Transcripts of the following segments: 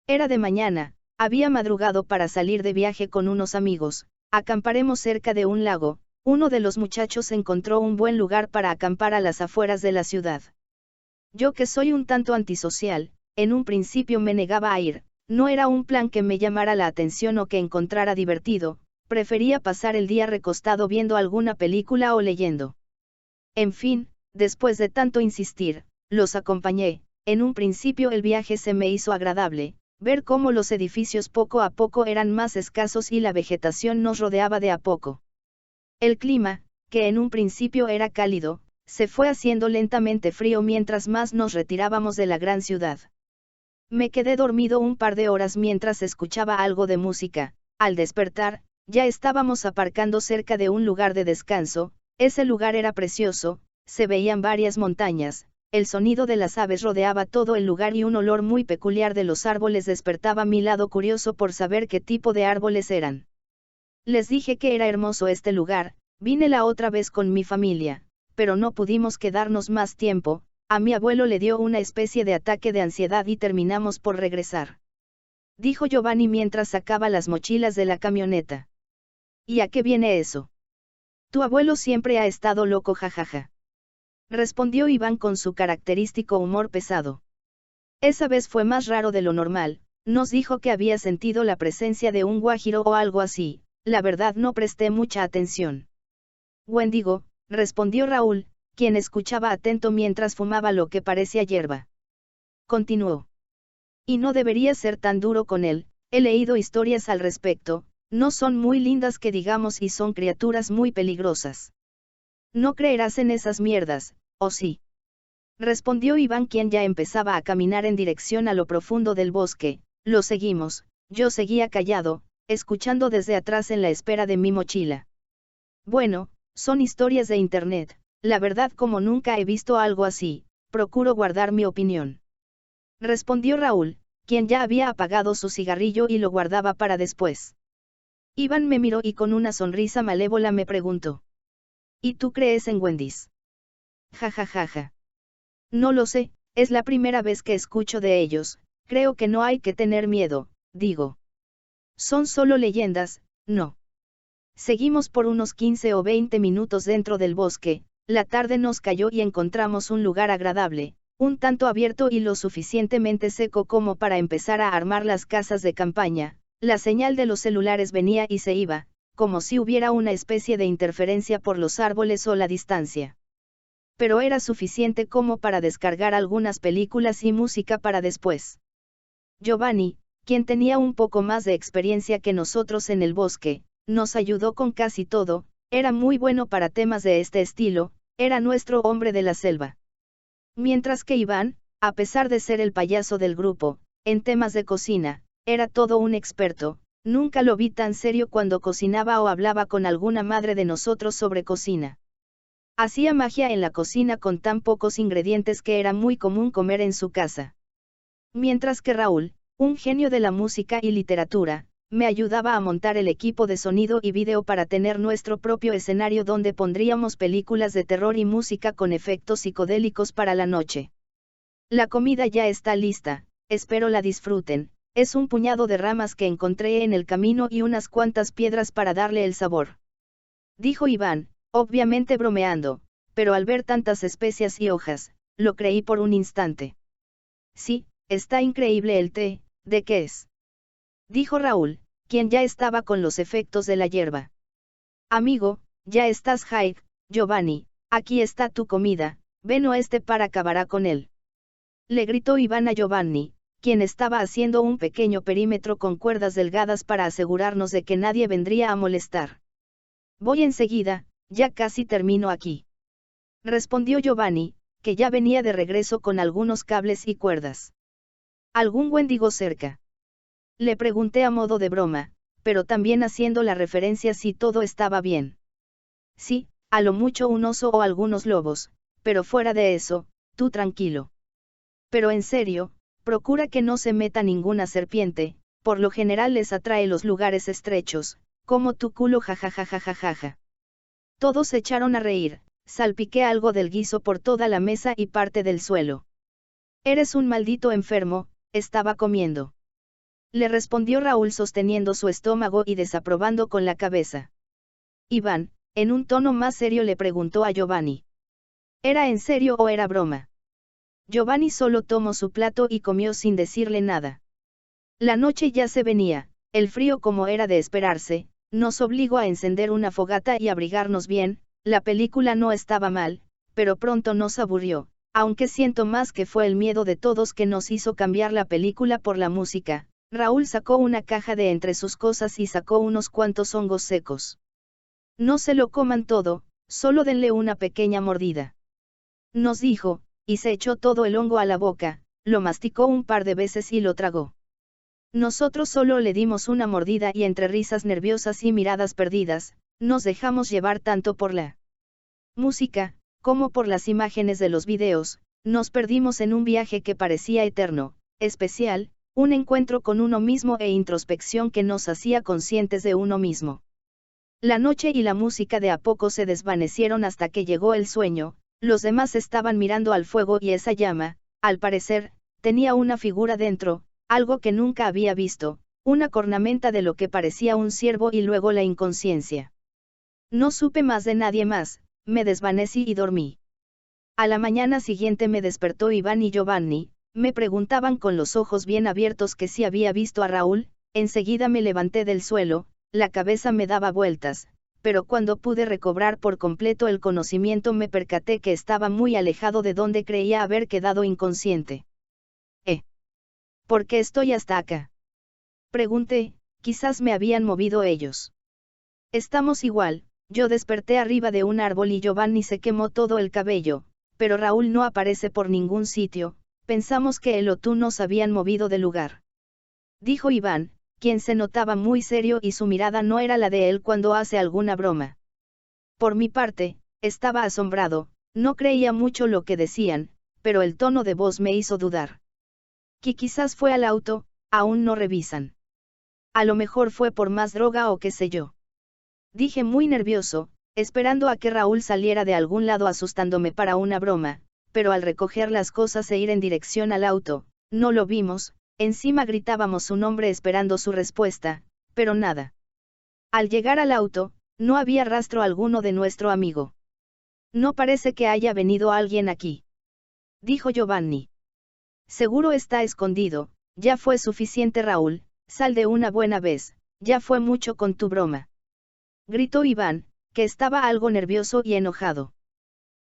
Era de mañana, había madrugado para salir de viaje con unos amigos, acamparemos cerca de un lago, uno de los muchachos encontró un buen lugar para acampar a las afueras de la ciudad. Yo que soy un tanto antisocial, en un principio me negaba a ir, no era un plan que me llamara la atención o que encontrara divertido, prefería pasar el día recostado viendo alguna película o leyendo. En fin, después de tanto insistir, los acompañé, en un principio el viaje se me hizo agradable, ver cómo los edificios poco a poco eran más escasos y la vegetación nos rodeaba de a poco. El clima, que en un principio era cálido, se fue haciendo lentamente frío mientras más nos retirábamos de la gran ciudad. Me quedé dormido un par de horas mientras escuchaba algo de música. Al despertar, ya estábamos aparcando cerca de un lugar de descanso. Ese lugar era precioso, se veían varias montañas, el sonido de las aves rodeaba todo el lugar y un olor muy peculiar de los árboles despertaba mi lado curioso por saber qué tipo de árboles eran. Les dije que era hermoso este lugar, vine la otra vez con mi familia, pero no pudimos quedarnos más tiempo. A mi abuelo le dio una especie de ataque de ansiedad y terminamos por regresar. Dijo Giovanni mientras sacaba las mochilas de la camioneta. ¿Y a qué viene eso? Tu abuelo siempre ha estado loco, jajaja. Respondió Iván con su característico humor pesado. Esa vez fue más raro de lo normal, nos dijo que había sentido la presencia de un guajiro o algo así, la verdad no presté mucha atención. Wendigo, respondió Raúl, quien escuchaba atento mientras fumaba lo que parecía hierba. Continuó. Y no debería ser tan duro con él, he leído historias al respecto, no son muy lindas que digamos y son criaturas muy peligrosas. No creerás en esas mierdas, ¿o sí? Respondió Iván, quien ya empezaba a caminar en dirección a lo profundo del bosque. Lo seguimos, yo seguía callado, escuchando desde atrás en la espera de mi mochila. Bueno, son historias de internet. La verdad, como nunca he visto algo así, procuro guardar mi opinión. Respondió Raúl, quien ya había apagado su cigarrillo y lo guardaba para después. Iván me miró y con una sonrisa malévola me preguntó. ¿Y tú crees en Wendy's? Ja. No lo sé, es la primera vez que escucho de ellos, creo que no hay que tener miedo, digo. Son solo leyendas, no. Seguimos por unos 15 o 20 minutos dentro del bosque. La tarde nos cayó y encontramos un lugar agradable, un tanto abierto y lo suficientemente seco como para empezar a armar las casas de campaña. La señal de los celulares venía y se iba, como si hubiera una especie de interferencia por los árboles o la distancia. Pero era suficiente como para descargar algunas películas y música para después. Giovanni, quien tenía un poco más de experiencia que nosotros en el bosque, nos ayudó con casi todo, era muy bueno para temas de este estilo. Era nuestro hombre de la selva. Mientras que Iván, a pesar de ser el payaso del grupo, en temas de cocina, era todo un experto. Nunca lo vi tan serio cuando cocinaba o hablaba con alguna madre de nosotros sobre cocina. Hacía magia en la cocina con tan pocos ingredientes que era muy común comer en su casa. Mientras que Raúl, un genio de la música y literatura, me ayudaba a montar el equipo de sonido y vídeo para tener nuestro propio escenario donde pondríamos películas de terror y música con efectos psicodélicos para la noche. La comida ya está lista, espero la disfruten. Es un puñado de ramas que encontré en el camino y unas cuantas piedras para darle el sabor. Dijo Iván, obviamente bromeando, pero al ver tantas especias y hojas, lo creí por un instante. Sí, está increíble el té, ¿de qué es? Dijo Raúl, quien ya estaba con los efectos de la hierba. Amigo, ya estás high, Giovanni, aquí está tu comida, ven oeste para acabará con él. Le gritó Iván a Giovanni, quien estaba haciendo un pequeño perímetro con cuerdas delgadas para asegurarnos de que nadie vendría a molestar. Voy enseguida, ya casi termino aquí. Respondió Giovanni, que ya venía de regreso con algunos cables y cuerdas. ¿Algún Wendigo cerca? Le pregunté a modo de broma, pero también haciendo la referencia si todo estaba bien. Sí, a lo mucho un oso o algunos lobos, pero fuera de eso, tú tranquilo. Pero en serio, procura que no se meta ninguna serpiente, por lo general les atrae los lugares estrechos, como tu culo jajajajajaja. Todos se echaron a reír, salpiqué algo del guiso por toda la mesa y parte del suelo. Eres un maldito enfermo, estaba comiendo. le respondió Raúl sosteniendo su estómago y desaprobando con la cabeza. Iván, en un tono más serio le preguntó a Giovanni. ¿Era en serio o era broma? Giovanni solo tomó su plato y comió sin decirle nada. La noche ya se venía, el frío como era de esperarse, nos obligó a encender una fogata y abrigarnos bien. La película no estaba mal, pero pronto nos aburrió, aunque siento más que fue el miedo de todos que nos hizo cambiar la película por la música. Raúl sacó una caja de entre sus cosas y sacó unos cuantos hongos secos. No se lo coman todo, solo denle una pequeña mordida. Nos dijo, y se echó todo el hongo a la boca, lo masticó un par de veces y lo tragó. Nosotros solo le dimos una mordida y entre risas nerviosas y miradas perdidas, nos dejamos llevar tanto por la música, como por las imágenes de los videos, nos perdimos en un viaje que parecía eterno, especial, un encuentro con uno mismo e introspección que nos hacía conscientes de uno mismo. La noche y la música de a poco se desvanecieron hasta que llegó el sueño, los demás estaban mirando al fuego y esa llama, al parecer, tenía una figura dentro, algo que nunca había visto, una cornamenta de lo que parecía un ciervo y luego la inconsciencia. No supe más de nadie más, me desvanecí y dormí. A la mañana siguiente me despertó Iván y Giovanni, me preguntaban con los ojos bien abiertos que si había visto a Raúl, enseguida me levanté del suelo, la cabeza me daba vueltas, pero cuando pude recobrar por completo el conocimiento me percaté que estaba muy alejado de donde creía haber quedado inconsciente. ¿Por qué estoy hasta acá? Pregunté, quizás me habían movido ellos. Estamos igual, yo desperté arriba de un árbol y Giovanni se quemó todo el cabello, pero Raúl no aparece por ningún sitio, pensamos que él o tú nos habían movido del lugar. Dijo Iván, quien se notaba muy serio y su mirada no era la de él cuando hace alguna broma. Por mi parte, estaba asombrado, no creía mucho lo que decían, pero el tono de voz me hizo dudar. Que quizás fue al auto, aún no revisan. A lo mejor fue por más droga o qué sé yo. Dije muy nervioso, esperando a que Raúl saliera de algún lado asustándome para una broma, pero al recoger las cosas e ir en dirección al auto, no lo vimos, encima gritábamos su nombre esperando su respuesta, pero nada. Al llegar al auto, no había rastro alguno de nuestro amigo. No parece que haya venido alguien aquí. Dijo Giovanni. Seguro está escondido, ya fue suficiente Raúl, sal de una buena vez, ya fue mucho con tu broma. Gritó Iván, que estaba algo nervioso y enojado.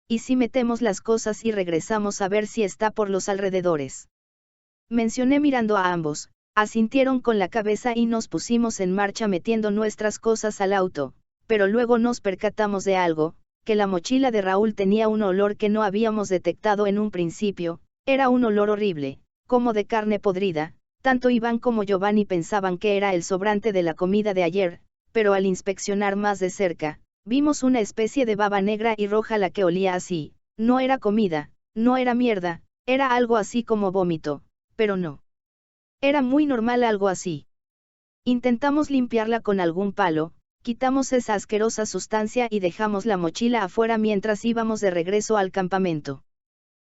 ¿Y si metemos las cosas y regresamos a ver si está por los alrededores? Mencioné mirando a ambos, asintieron con la cabeza y nos pusimos en marcha metiendo nuestras cosas al auto, pero luego nos percatamos de algo, que la mochila de Raúl tenía un olor que no habíamos detectado en un principio. Era un olor horrible, como de carne podrida, tanto Iván como Giovanni pensaban que era el sobrante de la comida de ayer, pero al inspeccionar más de cerca, vimos una especie de baba negra y roja la que olía así, no era comida, no era mierda, era algo así como vómito, pero no. Era muy normal algo así. Intentamos limpiarla con algún palo, quitamos esa asquerosa sustancia y dejamos la mochila afuera mientras íbamos de regreso al campamento.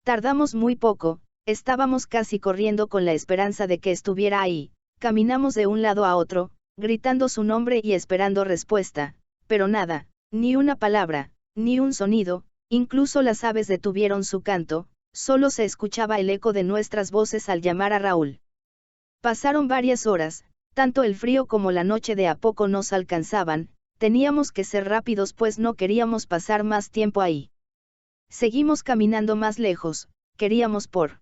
Tardamos muy poco, estábamos casi corriendo con la esperanza de que estuviera ahí, caminamos de un lado a otro, gritando su nombre y esperando respuesta, pero nada, ni una palabra, ni un sonido, incluso las aves detuvieron su canto, solo se escuchaba el eco de nuestras voces al llamar a Raúl. Pasaron varias horas, tanto el frío como la noche de a poco nos alcanzaban, teníamos que ser rápidos pues no queríamos pasar más tiempo ahí. Seguimos caminando más lejos, queríamos por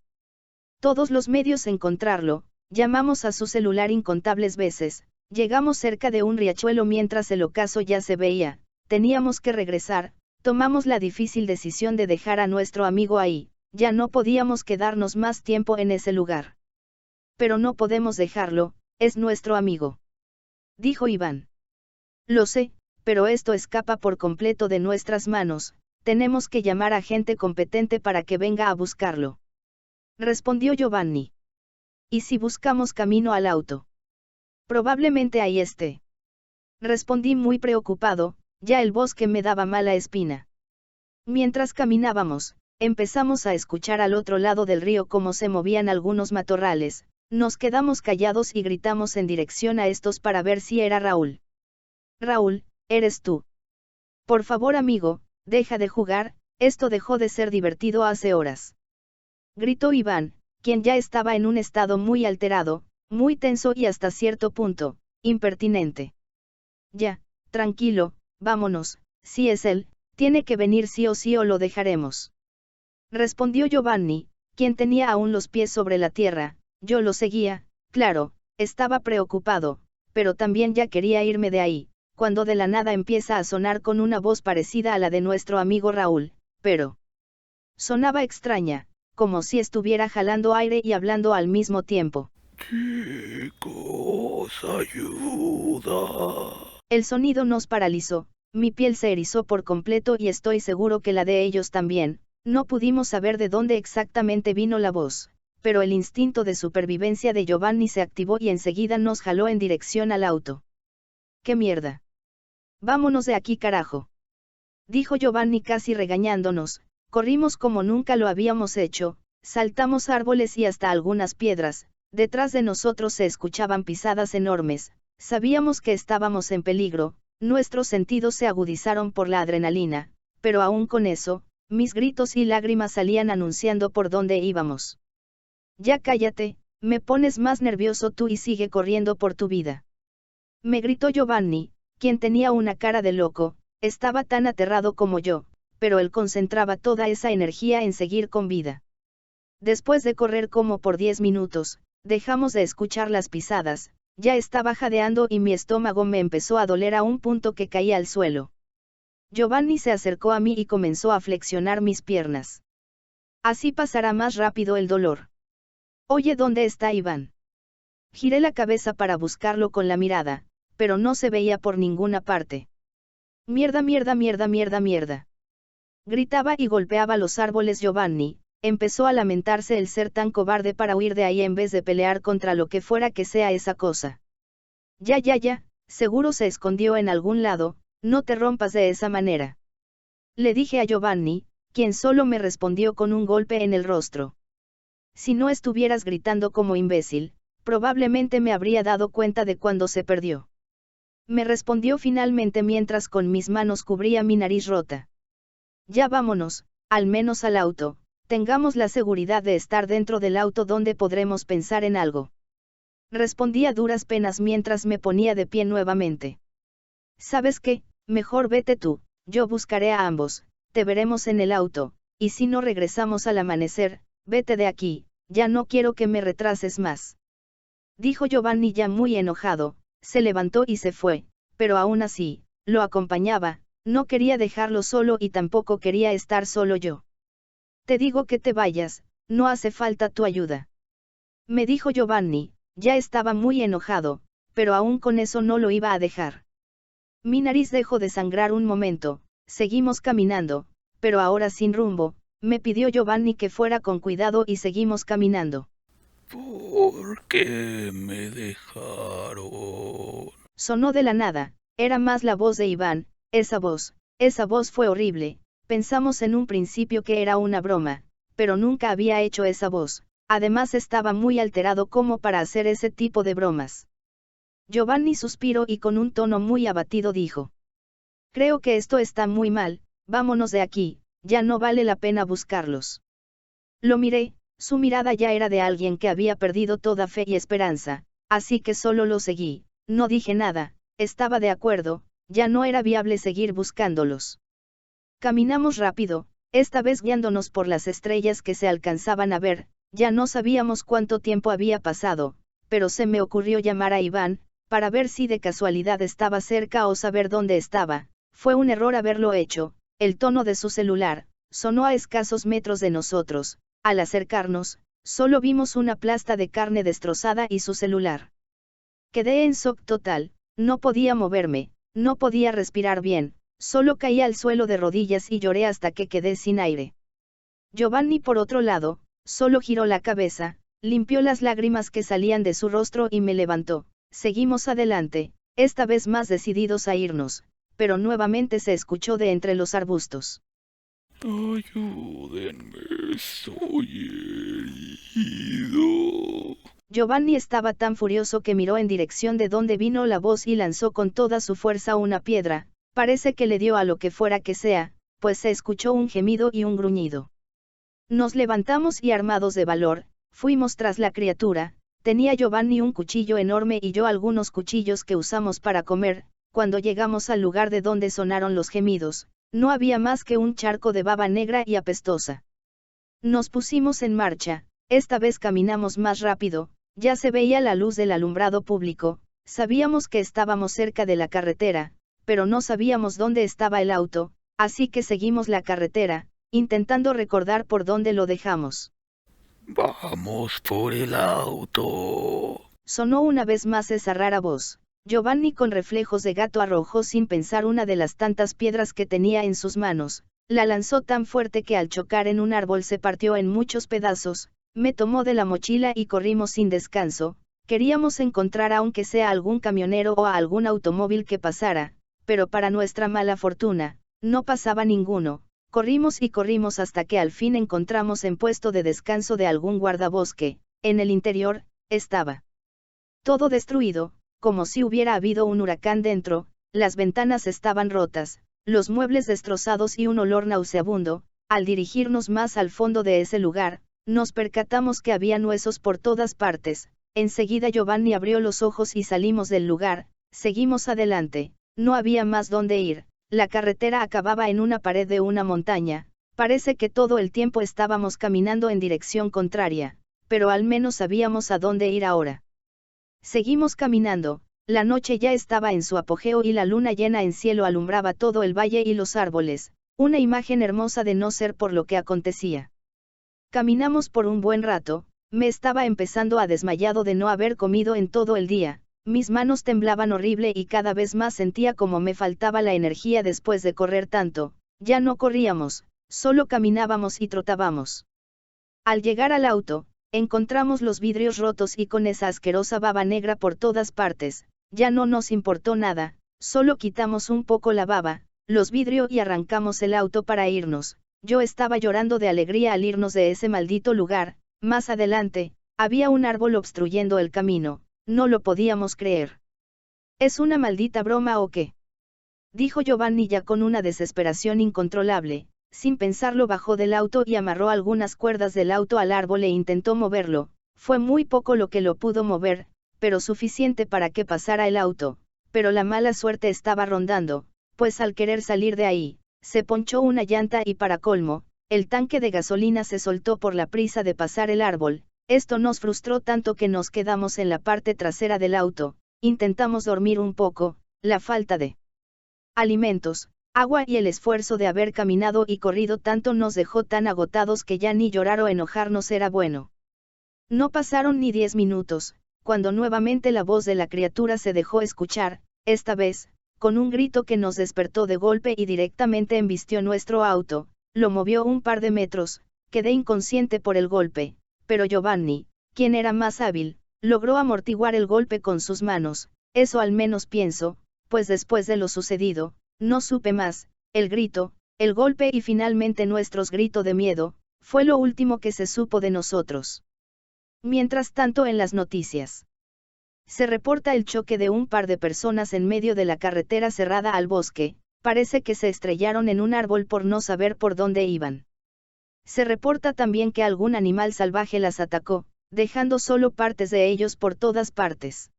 todos los medios encontrarlo, llamamos a su celular incontables veces, llegamos cerca de un riachuelo mientras el ocaso ya se veía, teníamos que regresar, tomamos la difícil decisión de dejar a nuestro amigo ahí, ya no podíamos quedarnos más tiempo en ese lugar. Pero no podemos dejarlo, es nuestro amigo. Dijo Iván. Lo sé, pero esto escapa por completo de nuestras manos. Tenemos que llamar a gente competente para que venga a buscarlo. Respondió Giovanni. ¿Y si buscamos camino al auto? Probablemente ahí esté. Respondí muy preocupado, ya el bosque me daba mala espina. Mientras caminábamos, empezamos a escuchar al otro lado del río cómo se movían algunos matorrales, Nos quedamos callados y gritamos en dirección a estos para ver si era Raúl. Raúl, ¿eres tú? Por favor, amigo, deja de jugar, esto dejó de ser divertido hace horas. Gritó Iván, quien ya estaba en un estado muy alterado, muy tenso y hasta cierto punto, impertinente. Ya, tranquilo, vámonos, si es él, tiene que venir sí o lo dejaremos. Respondió Giovanni, quien tenía aún los pies sobre la tierra. Yo lo seguía, claro, estaba preocupado, pero también ya quería irme de ahí, cuando de la nada empieza a sonar con una voz parecida a la de nuestro amigo Raúl, pero sonaba extraña, como si estuviera jalando aire y hablando al mismo tiempo. Chicos, ayuda. El sonido nos paralizó, mi piel se erizó por completo y estoy seguro que la de ellos también. No pudimos saber de dónde exactamente vino la voz, pero el instinto de supervivencia de Giovanni se activó y enseguida nos jaló en dirección al auto. ¡Qué mierda! Vámonos de aquí, carajo. Dijo Giovanni casi regañándonos. Corrimos como nunca lo habíamos hecho, saltamos árboles y hasta algunas piedras. Detrás de nosotros se escuchaban pisadas enormes. Sabíamos que estábamos en peligro, nuestros sentidos se agudizaron por la adrenalina, pero aún con eso, mis gritos y lágrimas salían anunciando por dónde íbamos. Ya cállate, me pones más nervioso tú y sigue corriendo por tu vida. Me gritó Giovanni, quien tenía una cara de loco, estaba tan aterrado como yo, pero él concentraba toda esa energía en seguir con vida. Después de correr como por 10 minutos, dejamos de escuchar las pisadas, ya estaba jadeando y mi estómago me empezó a doler a un punto que caí al suelo. Giovanni se acercó a mí y comenzó a flexionar mis piernas. Así pasará más rápido el dolor. Oye, ¿dónde está Iván? Giré la cabeza para buscarlo con la mirada, pero no se veía por ninguna parte. Mierda, mierda, mierda, mierda, mierda. Gritaba y golpeaba los árboles Giovanni, empezó a lamentarse el ser tan cobarde para huir de ahí en vez de pelear contra lo que fuera que sea esa cosa. Ya, seguro se escondió en algún lado, no te rompas de esa manera. Le dije a Giovanni, quien solo me respondió con un golpe en el rostro. Si no estuvieras gritando como imbécil, probablemente me habría dado cuenta de cuando se perdió. Me respondió finalmente mientras con mis manos cubría mi nariz rota. Ya vámonos, al menos al auto, tengamos la seguridad de estar dentro del auto donde podremos pensar en algo. Respondí a duras penas mientras me ponía de pie nuevamente. ¿Sabes qué? Mejor vete tú, yo buscaré a ambos, te veremos en el auto, y si no regresamos al amanecer, vete de aquí, ya no quiero que me retrases más. Dijo Giovanni ya muy enojado, se levantó y se fue, pero aún así, lo acompañaba, no quería dejarlo solo y tampoco quería estar solo yo. Te digo que te vayas, no hace falta tu ayuda. Me dijo Giovanni, ya estaba muy enojado, pero aún con eso no lo iba a dejar. Mi nariz dejó de sangrar un momento, seguimos caminando, pero ahora sin rumbo, me pidió Giovanni que fuera con cuidado y seguimos caminando. ¿Por qué me dejaron? Sonó de la nada, era más la voz de Iván, esa voz fue horrible, pensamos en un principio que era una broma, pero nunca había hecho esa voz, además estaba muy alterado como para hacer ese tipo de bromas. Giovanni suspiró y con un tono muy abatido dijo. Creo que esto está muy mal, vámonos de aquí, ya no vale la pena buscarlos. Lo miré, su mirada ya era de alguien que había perdido toda fe y esperanza, así que solo lo seguí, no dije nada, estaba de acuerdo, ya no era viable seguir buscándolos. Caminamos rápido, esta vez guiándonos por las estrellas que se alcanzaban a ver, ya no sabíamos cuánto tiempo había pasado, pero se me ocurrió llamar a Iván, para ver si de casualidad estaba cerca o saber dónde estaba. Fue un error haberlo hecho, el tono de su celular, sonó a escasos metros de nosotros, al acercarnos, solo vimos una plasta de carne destrozada y su celular. Quedé en shock total, no podía moverme, no podía respirar bien, solo caí al suelo de rodillas y lloré hasta que quedé sin aire. Giovanni por otro lado, solo giró la cabeza, limpió las lágrimas que salían de su rostro y me levantó. Seguimos adelante, esta vez más decididos a irnos, pero nuevamente se escuchó de entre los arbustos. Ayúdenme, estoy herido. Giovanni estaba tan furioso que miró en dirección de donde vino la voz y lanzó con toda su fuerza una piedra. Parece que le dio a lo que fuera que sea, pues se escuchó un gemido y un gruñido. Nos levantamos y armados de valor, fuimos tras la criatura. Tenía Giovanni un cuchillo enorme y yo algunos cuchillos que usamos para comer. Cuando llegamos al lugar de donde sonaron los gemidos, no había más que un charco de baba negra y apestosa. Nos pusimos en marcha, esta vez caminamos más rápido, ya se veía la luz del alumbrado público, sabíamos que estábamos cerca de la carretera, pero no sabíamos dónde estaba el auto, así que seguimos la carretera, intentando recordar por dónde lo dejamos. Vamos por el auto. Sonó una vez más esa rara voz. Giovanni con reflejos de gato arrojó sin pensar una de las tantas piedras que tenía en sus manos, la lanzó tan fuerte que al chocar en un árbol se partió en muchos pedazos, me tomó de la mochila y corrimos sin descanso. Queríamos encontrar aunque sea algún camionero o a algún automóvil que pasara, pero para nuestra mala fortuna, no pasaba ninguno. Corrimos y corrimos hasta que al fin encontramos en puesto de descanso de algún guardabosque. En el interior, estaba todo destruido, como si hubiera habido un huracán dentro, las ventanas estaban rotas, los muebles destrozados y un olor nauseabundo. Al dirigirnos más al fondo de ese lugar, nos percatamos que había huesos por todas partes. Enseguida Giovanni abrió los ojos y salimos del lugar, seguimos adelante, no había más dónde ir, la carretera acababa en una pared de una montaña, parece que todo el tiempo estábamos caminando en dirección contraria, pero al menos sabíamos a dónde ir ahora. Seguimos caminando, la noche ya estaba en su apogeo y la luna llena en cielo alumbraba todo el valle y los árboles, una imagen hermosa de no ser por lo que acontecía. Caminamos por un buen rato, me estaba empezando a desmayado de no haber comido en todo el día, mis manos temblaban horrible y cada vez más sentía como me faltaba la energía después de correr tanto, ya no corríamos, solo caminábamos y trotábamos. Al llegar al auto, encontramos los vidrios rotos y con esa asquerosa baba negra por todas partes, ya no nos importó nada, solo quitamos un poco la baba, los vidrios y arrancamos el auto para irnos. Yo estaba llorando de alegría al irnos de ese maldito lugar. Más adelante, había un árbol obstruyendo el camino, no lo podíamos creer. ¿Es una maldita broma o qué?, dijo Giovanni ya con una desesperación incontrolable. Sin pensarlo bajó del auto y amarró algunas cuerdas del auto al árbol e intentó moverlo. Fue muy poco lo que lo pudo mover, pero suficiente para que pasara el auto. Pero la mala suerte estaba rondando, pues al querer salir de ahí, se ponchó una llanta y para colmo, el tanque de gasolina se soltó por la prisa de pasar el árbol. Esto nos frustró tanto que nos quedamos en la parte trasera del auto, intentamos dormir un poco, la falta de alimentos, agua y el esfuerzo de haber caminado y corrido tanto nos dejó tan agotados que ya ni llorar o enojarnos era bueno. No pasaron ni 10 minutos, cuando nuevamente la voz de la criatura se dejó escuchar, esta vez, con un grito que nos despertó de golpe y directamente embistió nuestro auto, lo movió un par de metros, quedé inconsciente por el golpe, pero Giovanni, quien era más hábil, logró amortiguar el golpe con sus manos, eso al menos pienso, pues después de lo sucedido, no supe más. El grito, el golpe y finalmente nuestros gritos de miedo, fue lo último que se supo de nosotros. Mientras tanto en las noticias, se reporta el choque de un par de personas en medio de la carretera cerrada al bosque, parece que se estrellaron en un árbol por no saber por dónde iban. Se reporta también que algún animal salvaje las atacó, dejando solo partes de ellos por todas partes.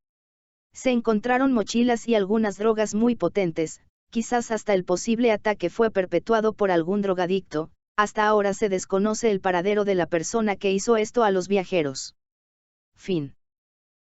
Se encontraron mochilas y algunas drogas muy potentes, quizás hasta el posible ataque fue perpetuado por algún drogadicto. Hasta ahora se desconoce el paradero de la persona que hizo esto a los viajeros. Fin.